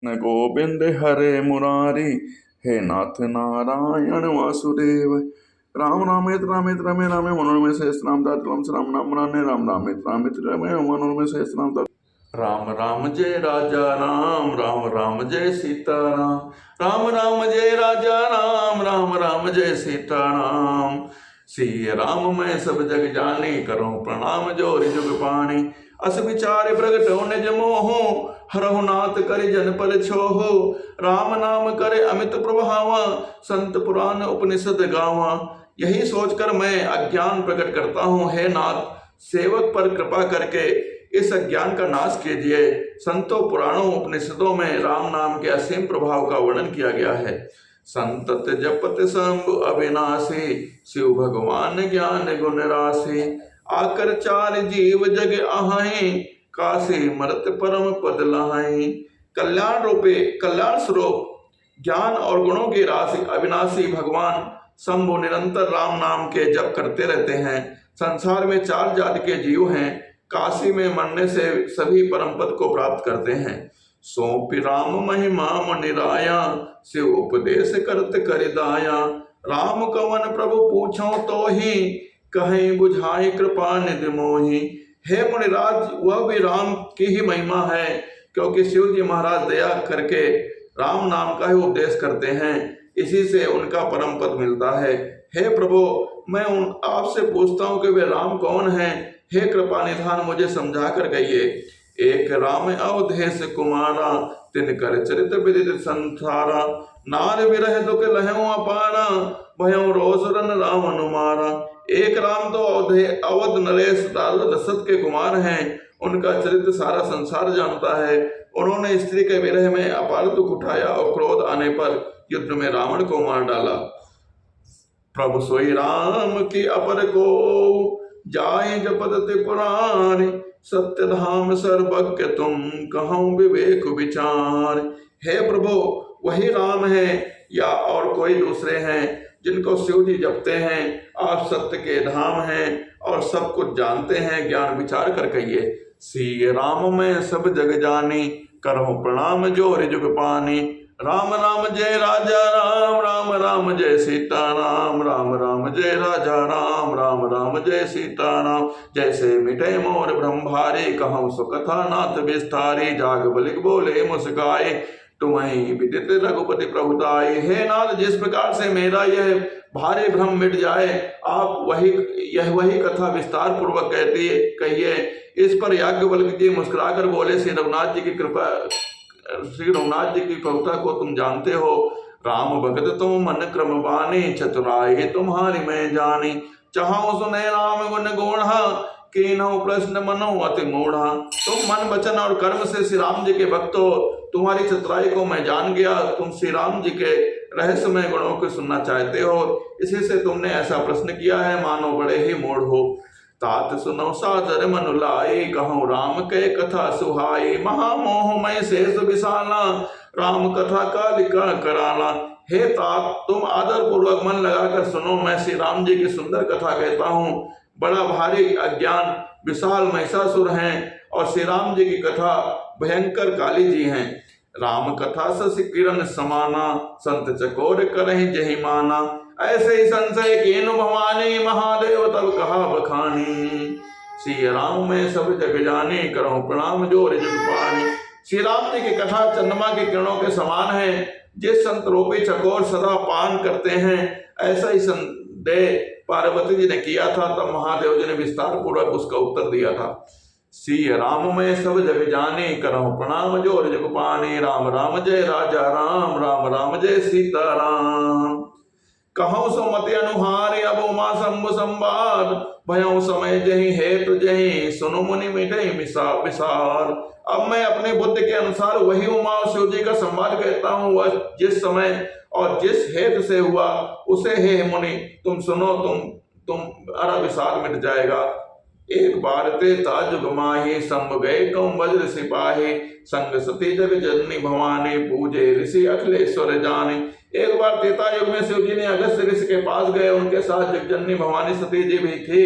न गोविंद हरे मुरारी, हे नाथ नारायण वासुदेव। राम रामेत रामेत रमे रामे मनोरमे सहस्रनाम तत्तुल्यं राम नाम रामे राम रामेत रामेत रमे मनोरमे सहस्रनाम तत्तुल्यं। राम राम जय राजा राम, राम राम जय सीता राम, राम राम जय राजा राम, राम राम जय सीता राम। सिय राम मैं सब जग जानी, करूं प्रणाम जोरि जुग पाणी। अस विचार प्रगट निज मोहु, हरहु नाथ कर जन पल छोहु। राम नाम करे अमित प्रभावा, संत पुराण उपनिषद गावा। यही सोचकर मैं अज्ञान प्रकट करता हूँ, हे नाथ सेवक पर कृपा करके इस अज्ञान का नाश कीजिए। संतों पुराणों उपनिषदों में राम नाम के असीम प्रभाव का वर्णन किया गया है। संतत जपत शंभु अविनाशी, शिव भगवान ज्ञान गुण राशि। आकर चार जीव जग आहाई, काशी मरत परम पद लहाई। कल्याण रूपे कल्याण स्वरूप ज्ञान और गुणों की राशि अविनाशी भगवान शंभु निरंतर राम नाम के जप करते रहते हैं। संसार में चार जाति के जीव हैं, काशी में मरने से सभी परम पद को प्राप्त करते हैं। सौंपि राम महिमा मनिराया, शिव उपदेश करत करिदाया। राम कवन प्रभु पूछो तो ही, कहीं बुझाई कृपा निधि मोहि। हे मुनिराज, वह भी राम की ही महिमा है, क्योंकि शिव जी महाराज दया करके राम नाम का ही उपदेश करते हैं, इसी से उनका परम पद मिलता है। हे प्रभु, मैं आपसे पूछता हूँ कि वे राम कौन हैं? हे कृपा निधान मुझे समझा कर कहिए। एक राम अवधेश कुमारा, तिनकर चरित विदित संसारा। नार विरह दुख लहऊ अपारा, भयऊ रोष रन राम अनुमारा। एक राम तो अवध नरेश दशरथ के कुमार हैं, उनका चरित्र सारा संसार जानता है। उन्होंने स्त्री के विरह में अपार दुख उठाया और क्रोध आने पर युद्ध में रावण को मार डाला। प्रभु सोई राम की अपर को, जाए जपत त्रिपुरारी। सत्य धाम सर्वज्ञ तुम, कहूँ विवेक विचार। हे प्रभु, वही राम है या और कोई दूसरे हैं जिनको शिव जी जपते हैं? आप सत्य के धाम हैं और सब कुछ जानते हैं, ज्ञान विचार कर कहिए। सी राम में सब जग जानी, करहु प्रणाम जोरि जुग पानी। राम राम जय राजा राम, राम राम जय सीता राम, राम राम जय राजा राम, राम राम जय सीता राम। जैसे मिटे मोर भ्रम भारी, कहूँ सो कथा नाथ विस्तारी। जाग बलिक बोले मुस्काए, तुम्हें विदित रघुपति प्रभुताई। हे नाथ, जिस प्रकार से मेरा यह भारी भ्रम मिट जाए, आप वही कथा विस्तार पूर्वक कहिए। इस पर याज्ञवल्क्य जी मुस्कुराकर बोले, श्री रघुनाथ जी की प्रभुता को तुम जानते हो। राम भगत तुम मन क्रम बानी, चतुराई तुम्हारी मैं जानी। चाहो सुने राम गुण गुणा, कीन्हु प्रश्न मनो अति मूढ़ा। तुम मन वचन और कर्म से श्री राम जी के भक्त हो, तुम्हारी चतुराई को मैं जान गया। तुम श्री राम जी के रहस्यमय गुणों को सुनना चाहते हो, इसी से तुमने ऐसा प्रश्न किया है, मानो बड़े ही मूढ़ हो। तात सुनो सादर मनु लाई, कहूँ राम के कथा सुहाई। महामोह मैं शेष विशाला, राम कथा कालिका कराला। हे तात, तुम आदर पूर्वक मन लगाकर सुनो, मैं श्री राम जी की सुंदर कथा कहता हूँ। बड़ा भारी अज्ञान विशाल महिषासुर हैं और श्री राम जी की कथा भयंकर काली जी हैं। राम कथा शशि किरण समाना, संत चकोर करहि जहि माना। ऐसे ही संशय कीन्हु भवानी, महादेव तब कहा बखानी। श्री राम में सब जग जानी, करहु प्रणाम जोरि जुग पानी। श्री राम जी की कथा चंद्रमा की किरणों के समान है। जिस संत रूपी चकोर सदा पान करते हैं, ऐसा ही संदेह पार्वती जी ने किया था। तब महादेव जी ने विस्तार पूर्वक उसका उत्तर दिया था। श्री राम में सब जग जानी, करहु प्रणाम जोरि जुग पानी। राम राम जय राजा राम, राम राम जय सीता राम। कहूँ सुमति अनुहारी, अब उमा शंभु संवाद। भयउ समय जहि हेतु जहि, सुनु मुनि मिटहि विसार। अब मैं अपने बुद्धि के अनुसार वही उमा और शिव जी का संवाद कहता हूँ। वह जिस समय और जिस हेतु से हुआ, उसे हे मुनि तुम सुनो, तुम अरा विसार मिट जाएगा। एक बार ते ताजुग माही, संभ गए कौम वज्र सिपाही। संग सती जग जननी भवानी, पूजे ऋषि अखिलेश्वर जानी। एक बार त्रेता युग में शिव जी ने अगस्त्य ऋषि के पास गए, उनके साथ जगजननी भवानी सती जी भी थी।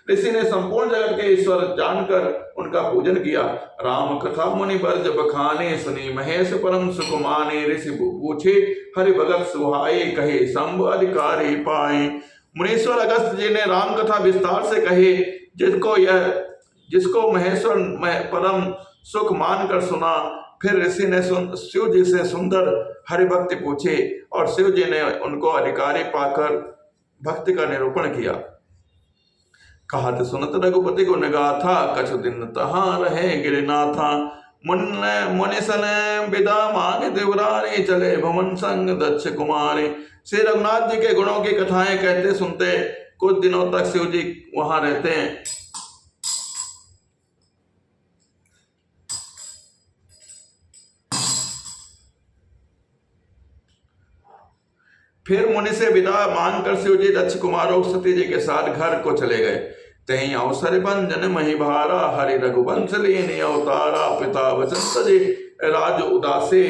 ऋषि ने संपूर्ण जगत के ईश्वर जानकर उनका पूजन किया। राम कथा मुनि बर्ज बखाने, सुनी महेश परम सुख माने। ऋषि पूछे हरि भगत सुहाए, कहे शंभु अधिकारी पाए। मुनीश्वर अगस्त जी ने राम कथा विस्तार से कहे, जिसको महेश्वर परम सुख मानकर सुना। फिर ऋषि ने शिव जी से सुंदर हरि भक्ति पूछे और शिव जी ने उनको अधिकारी पाकर भक्ति का निरूपण किया। कहत सुनत रघुपति गुण गाथा, कछु दिन तहाँ रहे गिरनाथा। मुनिसन विदा मांगे देवरानी, चले भवन संग दक्ष कुमारी। श्री रघुनाथ जी के गुणों की कथाएं कहते सुनते कुछ दिनों तक शिव जी वहां रहते हैं। फिर मुनि से विदा मांगकर शिव जी दक्ष कुमार और सती जी के साथ घर को चले गए। तही अवसर भंजन मही भारा, हरि रघुवंश लीन अवतारा। पिता वचन तजे राज उदासे,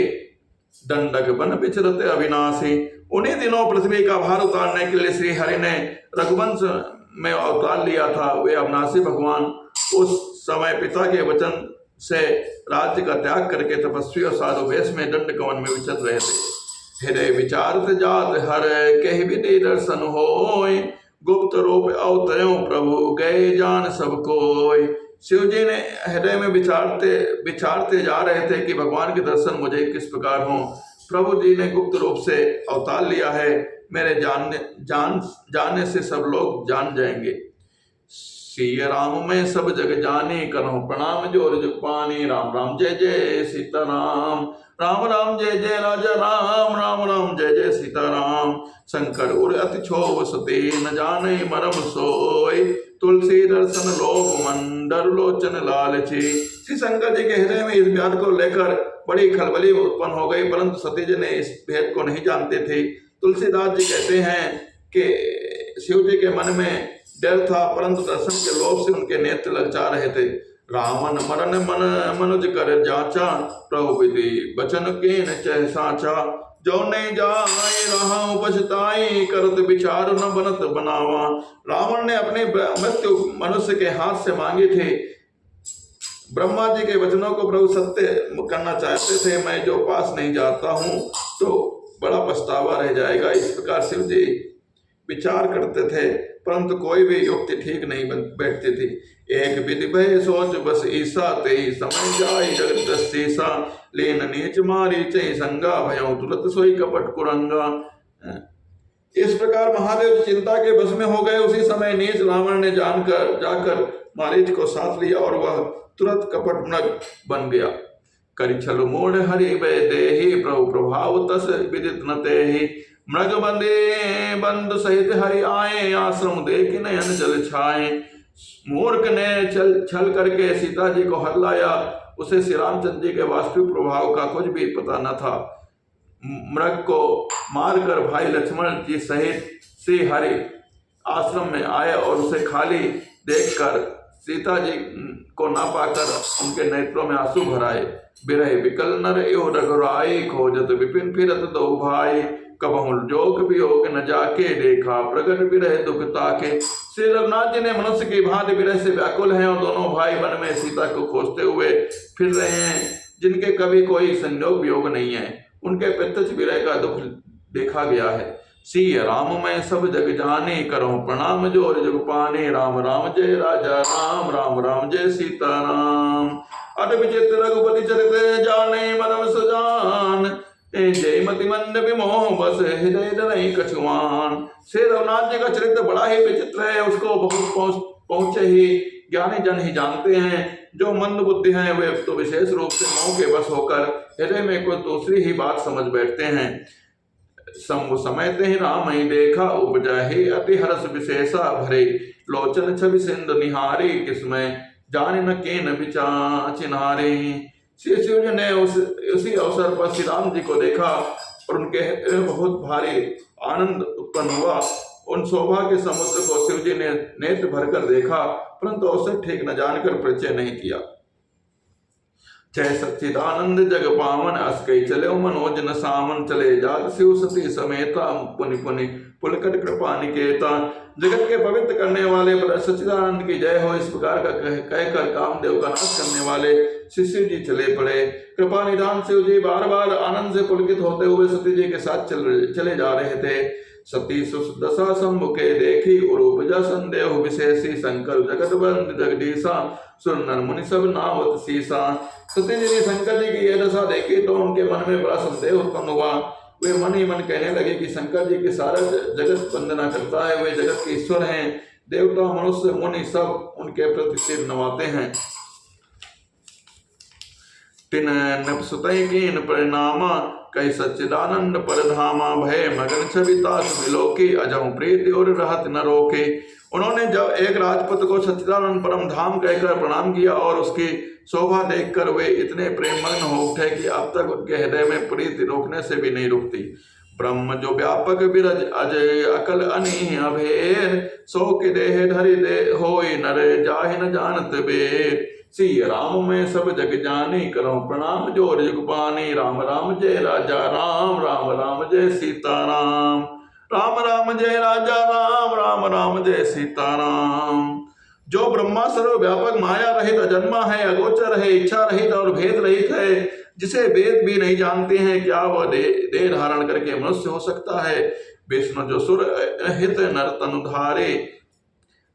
दंडक बन विचरते अविनाशी। उन्हीं दिनों पृथ्वी का भार उतारने के लिए श्री हरि ने रघुवंश में अवतार लिया था। वे अविनाशी भगवान उस समय पिता के वचन से राज्य का त्याग करके तपस्वी और साधु वेश में दंड कवन में विचर रहे थे। हृदय विचारत जात हर, कह विधि दर्शन होय। गुप्त रूप अवतरो प्रभु, गए जान सब कोय। शिव जी ने हृदय में विचारते जा रहे थे कि भगवान के दर्शन मुझे किस प्रकार हों। प्रभु जी ने गुप्त रूप से अवतार लिया है, मेरे जानने से सब लोग जान जाएंगे। श्री राम में सब जग जाने, करो प्रणाम जोर जुग पानी। राम राम जय जय सीताराम, राम राम जय जय राजा राम, राम राम जय जय सीताराम। शंकर उर अति क्षोभ सते, न जाने मरम सोय। तुलसी दर्शन लोक मंडर लोचन लालची। श्री शंकर जी के हृदय में इस व्याध को लेकर बड़ी खलबली उत्पन्न हो गई, परंतु सती जी ने इस भेद को नहीं जानते थे। तुलसीदास जी कहते हैं कि शिव जी के मन में डर था, परंतु दर्शन के लोभ से उनके नेत्र ललचा रहे थे। रावण मरण मन मनुज कर जाचा, प्रभु विधि बचन के न चह साचा। जो नहीं जाए रहा पछताई, करत विचार न बनत बनावा। रावण ने अपनी मृत्यु मनुष्य के हाथ से मांगी थी। ब्रह्मा जी के वचनों को प्रभु सत्य करना चाहते थे। मैं जो पास नहीं जाता हूँ तो बड़ा पछतावा रह जाएगा। इस प्रकार शिव जी विचार करते थे, परंतु कोई भी युक्ति ठीक नहीं बैठती थी। एक विधि भय सोच बस ईसा, ते समय जाय जगत दस्तीसा। लेन नीच मारी चै संगा, भयों तुरत सोई कपट कुरंगा। इस प्रकार महादेव चिंता के बस में हो गए। उसी समय नीच रावण ने जाकर मारीच को साथ लिया और वह तुरंत कपट मृग बन गया। करि छल मोड़ हरि वै देहि, प्रभु प्रभाव तस विदित न तेहि। मृग बंदे बंद सहित हरि आए, आश्रम देख नयन जल छाए। मूर्ख ने छल करके सीता जी को हर लाया। उसे श्री रामचंद्र जी के वास्तविक प्रभाव का कुछ भी पता न था। मृग को मारकर भाई लक्ष्मण जी सहित श्री हरि आश्रम में आए और उसे खाली देखकर सीता जी को ना पाकर उनके नेत्रों में आंसू भराए। बिरह बिकल नर एव रघुराई, खोजत विपिन फिरत दो भाई। कबहुँ जोग वियोग न जाके, देखा प्रगट विरह दुख ताके। श्री रघुनाथ जी ने मनुष्य की भांति विरह से व्याकुल हैं और दोनों भाई वन में सीता को खोजते हुए फिर रहे हैं, जिनके कभी कोई संयोग वियोग नहीं है। उनके प्रत्यक्ष विरह का दुख देखा गया है। सी राम मैं सब जग जाने, करो प्रणाम जोर जुग पाने। राम राम जय राजा राम, राम राम जय सीताराम। अट विचित्र रघुपति चरित, जाने मरम सुजान। जय मति मंद विमोह, बस हृदय डरई कछुआन। श्री रघुनाथ जी का चरित्र बड़ा ही विचित्र है। उसको बहुत पहुंचे ही ज्ञानी जन ही जानते हैं। जो मंद बुद्धि हैं वे तो विशेष रूप से मोह के वश होकर हृदय में कोई दूसरी ही बात समझ बैठते हैं। शंभु समय ते ही राम ही देखा, उपजा ही अति हर्ष विशेषा। भरे लोचन छवि सिंधु निहारी, किसमें जान न केन विचार चिन्हारी। श्री शिव जी ने उसी अवसर पर श्री राम जी को देखा और उनके बहुत भारी आनंद उत्पन्न हुआ। उन शोभा के समुद्र को शिव जी ने नेत्र भरकर देखा, परंतु अवसर ठीक न जानकर परिचय नहीं किया। जय सच्चिदानंद जग पावन, अस कई चले मनोज न सामन, चले जात शिव सती समेता, पुनि पुनि पुलकट कृपा निकेता। जगत के पवित्र करने वाले पर सच्चिदानंद की जय हो, इस प्रकार का कहकर कामदेव का नाश करने वाले श्री शिव जी चले पड़े। कृपा निधान शिव जी बार बार आनंद से पुलकित होते हुए सती जी के साथ चले जा रहे थे। सती सुदशा सम्मुखे देखी, उरूपजा संदेह विशेषी, शंकर जगत बंद जगदीशा, सुर नर मुनि सब नावत सीसा। सती जी ने शंकर जी की यह दशा देखी तो उनके मन में बड़ा संदेह उत्पन्न हुआ। वे मन ही मन कहने लगे कि शंकर जी की सारा जगत वंदना करता है, वे जगत के ईश्वर हैं। देवता मनुष्य मुनि सब उनके प्रति सिर नवाते हैं। तिन नपसुतै कीन परिणामा, कई सच्चिदानंद परधामा, भय मगन छविता विलोकी, अजम प्रीति और रहत न रोके। उन्होंने जब एक राजपुत्र को सच्चिदानंद परम धाम कहकर प्रणाम किया और उसकी शोभा देखकर वे इतने प्रेममग्न हो उठे कि अब तक उनके हृदय में प्रीति रोकने से भी नहीं रुकती। ब्रह्म जो व्यापक विरज अजय अकल अनी अभेर, सो के देह धरि दे होय नर जाहि न जानत बेर। सी राम में सब जग जानी, करो प्रणाम जोर जुग पानी। राम राम जय राजा राम, राम राम जय सीता राम। राम राम जय राजा राम, राम राम जय सीता राम। जो ब्रह्मा सर्वव्यापक माया रहित अजन्मा है, अगोचर है, इच्छा रहित और भेद रहित है, जिसे वेद भी नहीं जानते हैं, क्या वह देह धारण करके मनुष्य हो सकता है। विष्णु जो सुर हित नर तनु धारे,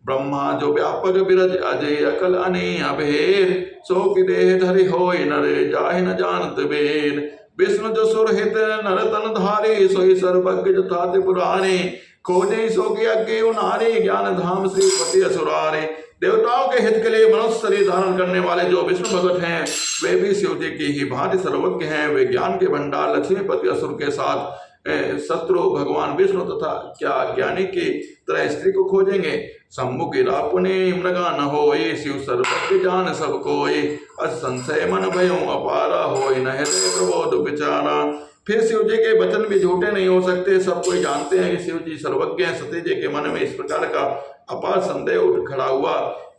ब्रह्मा जो व्यापक विरज अजय अकल अनी अभेर, सो की देह धरि होय नर जाहि न जानत बेर। विष्णु जो सुर हित नर तन धारे, सोई सर्वज्ञ जथाति पुराणे, खोजे सो की अज्ञ नारे, ज्ञान धाम श्री पति असुरारे। देवताओं के हित के लिए मनुष्य शरीर धारण करने वाले जो विष्णु भगत हैं, वे भी शिव जी की ही भांति सर्वज्ञ हैं। वे ज्ञान के भंडार लक्ष्मीपति असुर के साथ शत्रु भगवान विष्णु तथा क्या ज्ञानी की तरह स्त्री को खोजेंगे। सम्मुख रापुने मृगा न होय, शिव सर्वज्ञ जान सब कोय, असंशय मन भयो अपारा होय, न हृदय प्रबोध विचारा। फिर शिव जी के वचन भी झूठे नहीं हो सकते। सब कोई जानते हैं कि शिव जी सर्वज्ञ हैं। सती जी के मन में इस प्रकार का अपार संदेह उठ खड़ा हुआ।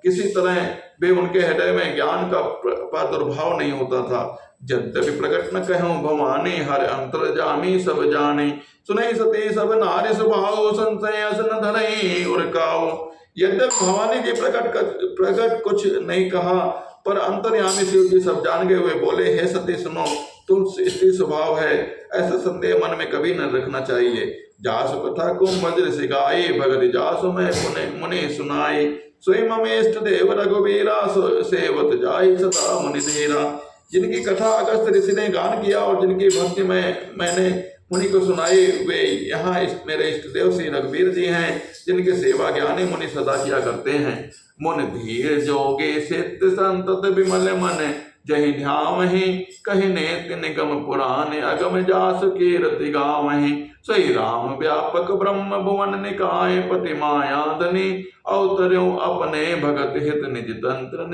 किसी तरह भी उनके हृदय में ज्ञान का प्रादुर्भाव नहीं होता था। यद्यपि प्रकट न कहूं भवानी, हर अंतर जामी सब जानी, सुनई सती सब नारी स्वभाव, संशय अस न धरई उरकाओ। यद्यपि भवानी जी प्रकट कुछ नहीं कहा, पर अंतर्यामी शिव जी सब जान गए हुए बोले, हे सती सुनो, तुम स्त्री स्वभाव है, ऐसा संदेह मन में कभी न रखना चाहिए। जासु कथा को वज्र सिगाई, भगत जासु में मुनि सुनाई, सोई ममेष्ट देव रघुवीरा, सेवत जाई सदा मुनि धीरा। जिनकी कथा अगस्त्य ऋषि ने गान किया और जिनकी भक्ति में मैंने मुनि को सुनाई, वे यहाँ मेरे इष्ट देव श्री रघुवीर जी हैं, जिनकी सेवा ज्ञानी मुनि सदा किया करते हैं। मुन धीर जोगे सिद्ध संतत विमल मन, जहि ध्यावहि कहि नेति निगम पुराण, अगम जासु कीर्ति गावहि। सोई राम व्यापक ब्रह्म भुवन निकाय, पति माया धनी अवतर्यो अपने, भगत हित निज तंत्र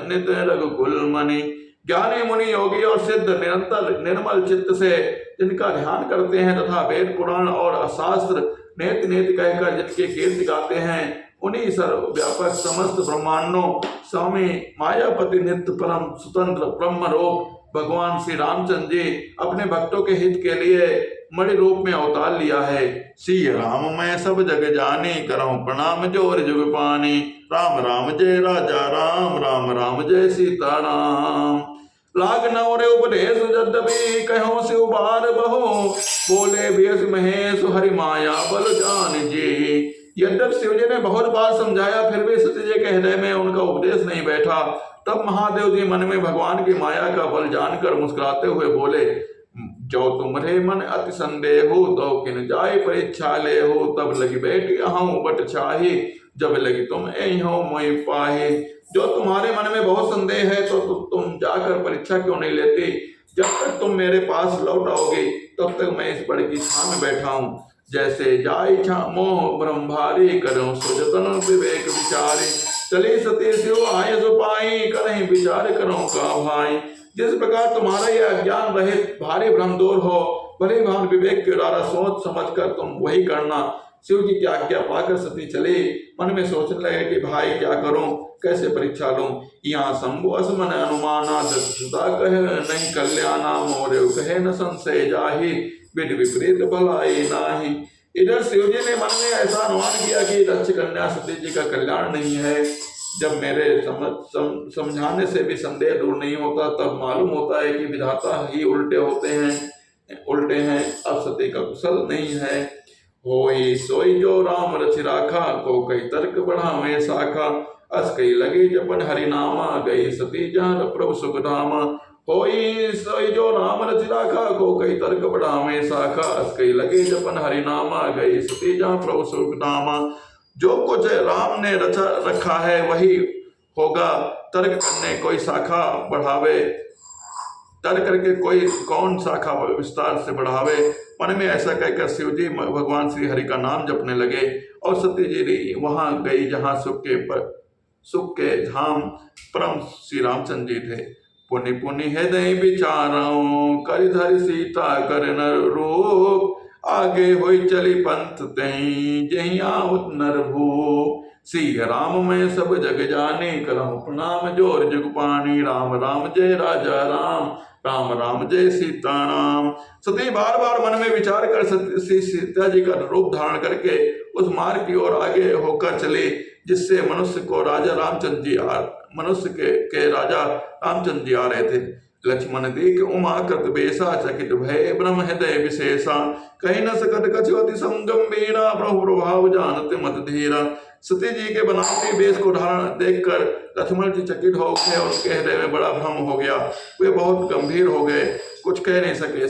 नित रघुकुल मणि। ज्ञानी मुनि योगी और सिद्ध निरंतर निर्मल चित्त से जिनका ध्यान करते हैं तथा वेद पुराण और शास्त्र नेति नेति कहकर जिनकी कीर्ति गाते हैं, उन्हीं सर्वव्यापक समस्त ब्रह्मांडों स्वामी मायापति नित्य परम स्वतंत्र ब्रह्म रूप भगवान श्री रामचंद्र जी अपने भक्तों के हित के लिए मणि रूप में अवतार लिया है। श्री राम मैं सब जग जानी, करऊं प्रणाम जोर जुग पानी। राम राम जय राजा राम, राम राम जय सीता राम। लाग नौरे उपदेश यद्यपि कहो शिव बार बहो, बोले बेस महेश हरि माया बल जान जी। यद्यपि शिव जी ने बहुत बार समझाया, फिर भी सती जी के हृदय में उनका उपदेश नहीं बैठा। तब महादेव जी मन में भगवान की माया का बल जानकर मुस्कुराते हुए बोले, जो तुम्हारे मन अति संदेह हो, तो किन जाय परीक्षा ले हो। तब लगी बैठी अहूँ बट चाही, जब लगी तुम यही हो मोहि पाहे। जो तुम्हारे मन में बहुत संदेह है, तो तुम जाकर परीक्षा क्यों नहीं लेती। जब तक तुम मेरे पास लौट आओगे, तब तक मैं इस बड़े की छां में बैठा हूँ। जैसे जाय छा मोह ब्रह्म भारी, करूं सुजतन विवेक विचारे। चली सती शिव आय सो पाई, करहीं विचार करो का भाई। जिस प्रकार तुम्हारा यह अज्ञान रहित भारी भ्रम दूर हो, भले भान विवेक के द्वारा सोच समझ कर तुम वही करना। शिव जी की आज्ञा पाकर सती चले। मन में सोचने लगे कि भाई क्या करूं, कैसे परीक्षा लूं। यहाँ शंभु असमन अनुमाना, दक्षता कहे नहीं कल्याणा, मोरे कहे न संशय जाहि, विधि विपरीत भलाई नाही। इधर शिव जी ने मन में ऐसा अनुमान किया कि दक्ष कन्या सती जी का कल्याण नहीं है। जब मेरे समझाने से भी संदेह दूर नहीं होता, तब मालूम होता है कि विधाता ही उल्टे हैं। अब सती का कुशल नहीं है। होई सोई जो राम रच राखा, को कई तर्क बढ़ावे शाखा, अस कई लगे जपन हरिनामा, गई सती जहाँ प्रभु सुख धामा। होई सोई जो राम रच राखा, को कई तर्क बढ़ावे शाखा, अस कई लगे जपन हरिनामा, गई सती जहाँ प्रभु सुख धामा। जो कुछ राम ने रचा रखा है वही होगा, तर्क करने कोई शाखा बढ़ावे, तर्क करके कोई कौन शाखा विस्तार से बढ़ावे। मन में ऐसा कहकर शिव जी भगवान श्री हरि का नाम जपने लगे और सती जी वहां गई जहां सुख के धाम परम श्री रामचंद्र जी थे। पुनि पुनि हृदय विचारों, कर धरि सीता कर नर रूप, आगे होई चली पंथ तहीं, जहीं आवत नर भूप। सिंह राम में सब जग जाने, करहु प्रणाम जोर जुग पानी, राम राम जय राजा राम, राम राम जय सीता राम। सती बार बार मन में विचार कर सीता जी का रूप धारण करके उस मार्ग की ओर आगे होकर चले जिससे मनुष्य के राजा रामचंद्र जी आ रहे थे। लक्ष्मण देख उमा कृत बेसा, चकित भय ब्रह्म हृदय विशेषा, कहीं न सकत कछुअति समगंभीरा, प्रभु प्रभाव जानते मत धीरा। सती जी के बनावटी वेश को धारण देखकर लक्ष्मण जी चकित हो गए और उनके हृदय में बड़ा भ्रम हो गया। वे बहुत गंभीर हो गए, कुछ कह नहीं सके।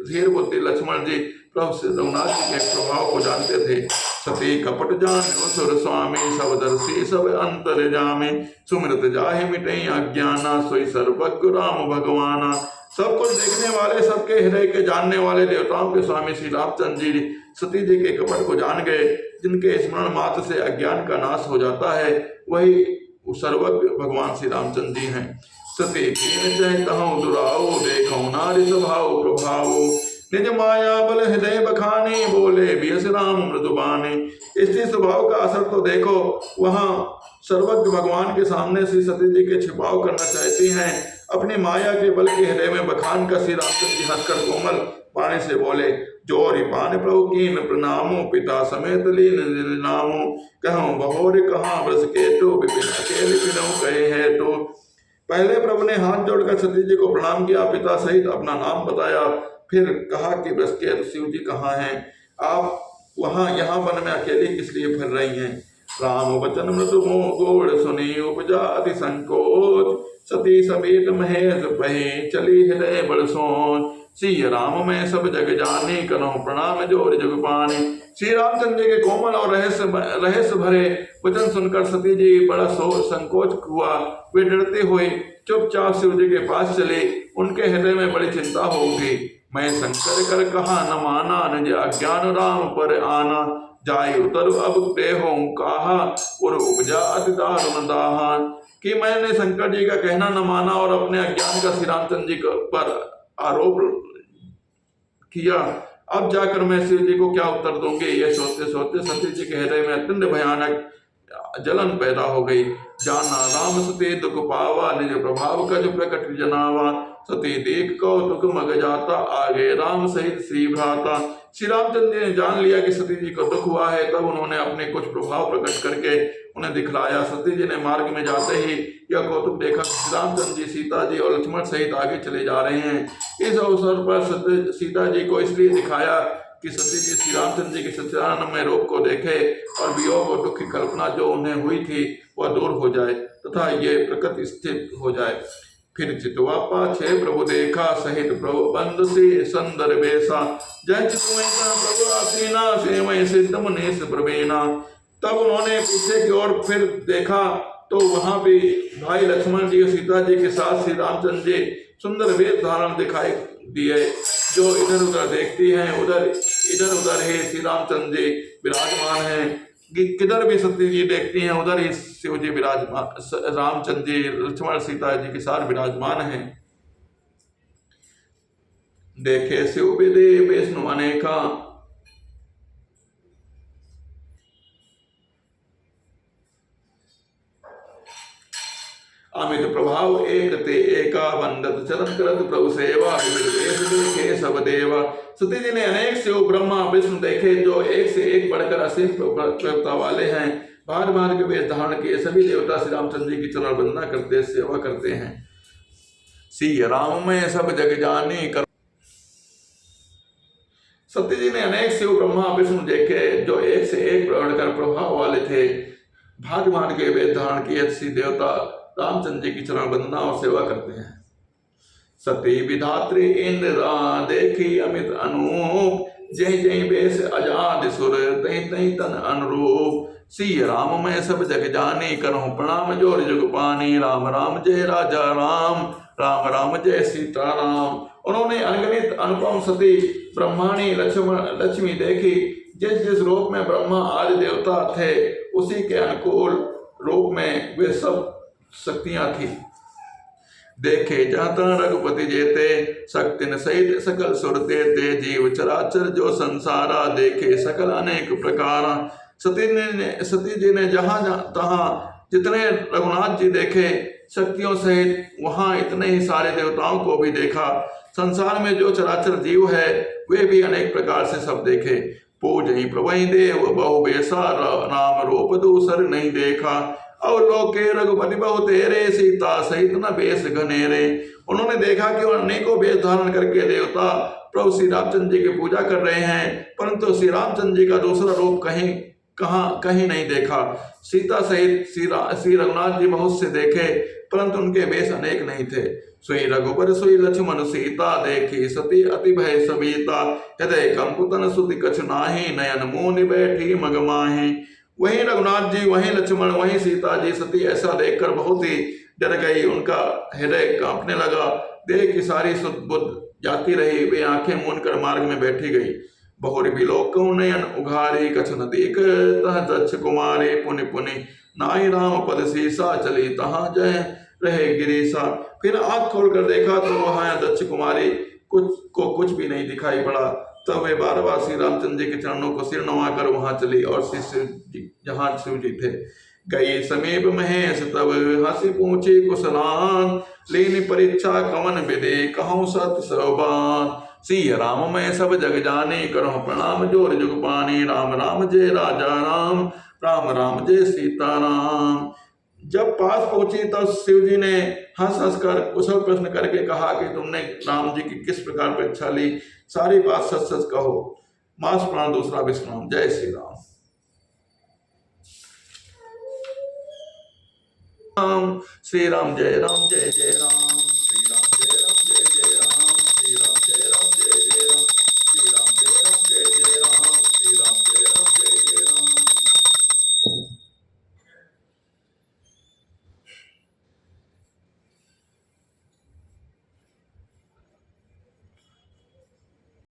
धीर बुद्धि लक्ष्मण जी प्रभु श्री रघुनाथ जी के प्रभाव को जानते थे। सती कपट जान असुर स्वामी, सब दर्शी सब अंतर जामे, सुमृत जाहि मिटे अज्ञाना, सोई सर्वज्ञ राम भगवाना। सब कुछ देखने वाले, सबके हृदय के जानने वाले देवताओं के स्वामी श्री रामचंद्र जी सती जी के कपट को जान गए। जिनके स्मरण मात्र से अज्ञान का नाश हो जाता है वही सर्वज्ञ भगवान श्री रामचंद्र जी हैं। सती कीन चहतहु दुराओ, देखो नारी स्वभाव प्रभाव, निज माया बल हृदय बखाने, बोले बियस राम मृदुबाने। स्त्री स्वभाव का असर तो देखो, वहां सर्वज्ञ भगवान के सामने श्री सती जी के छिपाव करना चाहती हैं। अपनी माया के बल के हृदय में बखान कर श्री रामचंद्र जी हंसकर कोमल पानी से बोले, जोरी पान प्रभु कीन प्रणामो, पिता समेत लीन नामो, कहूँ बहोर कहाँ ब्रज के तो, विपिन अकेले पिनऊ कहे है तो। पहले प्रभु ने हाथ जोड़कर सती जी को प्रणाम किया, पिता सहित अपना नाम बताया, फिर कहा कि ब्रजकेतु शिव जी कहाँ हैं, आप वहां यहाँ वन में अकेली किस लिए फिर रही हैं। राम वचन मृदु गोड़ सुनी, उपजा अति संकोच, सती समेत महेश पहे, चली हृदय बड़ सोच। श्री राम में सब जग जाने, करो प्रणाम जोर जग पाने। श्री रामचंद्र जी के कोमल और रहस्य भरे वचन सुनकर सती जी बड़ा संकोच हुआ। वे डरते हुए चुपचाप शिव जी के पास चले। उनके हृदय में बड़ी चिंता हो उठी। मैं शंकर कर कहा न माना, निज अज्ञान राम पर आना, जाय उतर अब देहो कहा, और उपजा अति दारुण दाहान। कि मैंने शंकर जी का कहना न माना और अपने अज्ञान का श्री रामचंद्र जी पर आरोप किया, अब जाकर मैं शिव जी को क्या उत्तर दूंगी। यह सोचते सोचते सती जी के हृदय में अत्यंत भयानक जलन पैदा हो गई। जाना राम सती दुख पावा, निज प्रभाव का जो प्रकट जनावा, सती देख कौतुक मग जाता, आगे राम सहित श्री भ्राता। श्री रामचंद्र जी ने जान लिया कि सती जी को दुख हुआ है, तब उन्होंने अपने कुछ प्रभाव प्रकट करके उन्हें दिखलाया। सती जी ने मार्ग में जाते ही यह कौतुक देखा, श्री रामचंद्र जी सीता जी और लक्ष्मण सहित आगे चले जा रहे हैं। इस अवसर पर सीता जी को इसलिए दिखाया कि सती जी श्री रामचंद्र जी के सच्चिदानंदमय रूप को देखे और वियोग और दुख की कल्पना जो उन्हें हुई थी वह दूर हो जाए तथा ये प्रकृति स्थित हो जाए। फिर चितवा पाछे प्रभु देखा, सहित प्रभु बंद से सुंदर बेसा, जय चितवैसा प्रभु आसीना, सेवै सिद्ध मुनीश प्रवीणा। तब उन्होंने पीछे की ओर फिर देखा तो वहां भी भाई लक्ष्मण जी और सीता जी के साथ श्री रामचंद्र जी सुंदर वेश धारण दिखाई दिए। जो इधर उधर देखती हैं उधर इधर उधर ही श्री रामचंद्र जी विराजमान हैं। किधर भी सती जी देखती हैं उधर ही शिव जी विराजमान, रामचंद्र जी लक्ष्मण सीता जी के साथ विराजमान हैं। देखे शिव विदे विष्णु अनेका, अमित प्रभाव एक ते एका वंदत चरण करत प्रभु सेवा विविध वेश देखे सब देवा। सती जी ने अनेक शिव ब्रह्मा विष्णु देखे जो एक से एक बढ़कर असीम प्रभुता वाले हैं। भांति भांति के वेश धारण किए सभी देवता श्री रामचंद्र जी की चरण वंदना करते सेवा करते हैं। सिया राम में सब जग जानी कर। सती जी ने अनेक शिव ब्रह्मा विष्णु देखे जो एक से एक बढ़कर प्रभाव वाले थे। भांति भांति के वेश धारण किए श्री देवता रामचंद्र जी की चरण वंदना और सेवा करते हैं। सती विधात्री इंद्रा देखी अमित अनूप जय जय वेश अजाद सुर तई तई तन अनुरूप। सिया राम में सब जग जानी करहूं प्रणाम जोर जुग पानी। राम राम जय राजा राम राम राम जय सीता राम। उन्होंने अनगणित अनुपम सती ब्रह्माणी लक्ष्मी देखी। जिस जिस रूप में ब्रह्मा आदि देवता थे उसी के अनुकूल रूप में वे सब शक्तियां थी। देखे जहाँ रघुपति जेते शक्तिन सहित सकल सुर ते जीव चराचर जो संसारा देखे सकल अनेक प्रकार। सती जी ने जहाँ तहाँ जितने रघुनाथ जी देखे शक्तियों सहित वहाँ इतने ही सारे देवताओं को भी देखा। संसार में जो चराचर जीव है वे भी अनेक प्रकार से सब देखे। पूजई प्रभई देव बहु बेसा नाम रूप दूसर नहीं देखा। और लोके रघुपति बहु तेरे सीता सहित न बेस घनेरे। उन्होंने देखा कि अनेकों वेश धारण करके देवता प्रभु श्री रामचंद्र जी की पूजा कर रहे हैं, परंतु श्री रामचंद्र जी का दूसरा रूप कहीं नहीं देखा। सीता सहित श्री रघुनाथ जी बहुत से देखे, परंतु उनके वेश अनेक नहीं थे। सोई रघुबर सोई लक्ष्मण सीता देखी सती अति भय सबीता। हृदय कंपुतन सुति कछु नाही नयन मुनि बैठी मगमाही। वहीं रघुनाथ जी वहीं लक्ष्मण वहीं सीता जी सती ऐसा देखकर बहुत ही डर गई। उनका हृदय कांपने लगा। देह की सारी सुध बुद्ध जाती रही। वे आंखें मूंद कर मार्ग में बैठी गई। बहुरी बिलोकौ नयन उघारी कछु न दीख तह दक्ष कुमारी। पुनि पुनि नाई राम पद सीसा चली तहाँ जय रहे गिरीसा। फिर आंख खोलकर देखा तो वहां दक्ष कुमारी कुछ भी नहीं दिखाई पड़ा। तब वे बार बार श्री रामचंद्र जी के चरणों को सिर नवाकर वहां चली और जहां शिव जी थे। गई समीप महेश तब हंसी पूछी कुशलान। लीनी परीक्षा कवन विदे कहूँ सत सोबान। सिया राम में सब जग जानी करहूं प्रणाम जोर जुग पानी। राम राम जय राजा राम राम राम जय सीता राम। जब पास पहुंची तब शिव जी ने हंस हंस कर कुशल प्रश्न करके कहा कि तुमने राम जी की किस प्रकार परीक्षा ली, सारी बात सच सच कहो। मास प्राण दूसरा विश्राम। जय श्री राम। श्री राम जय जय राम।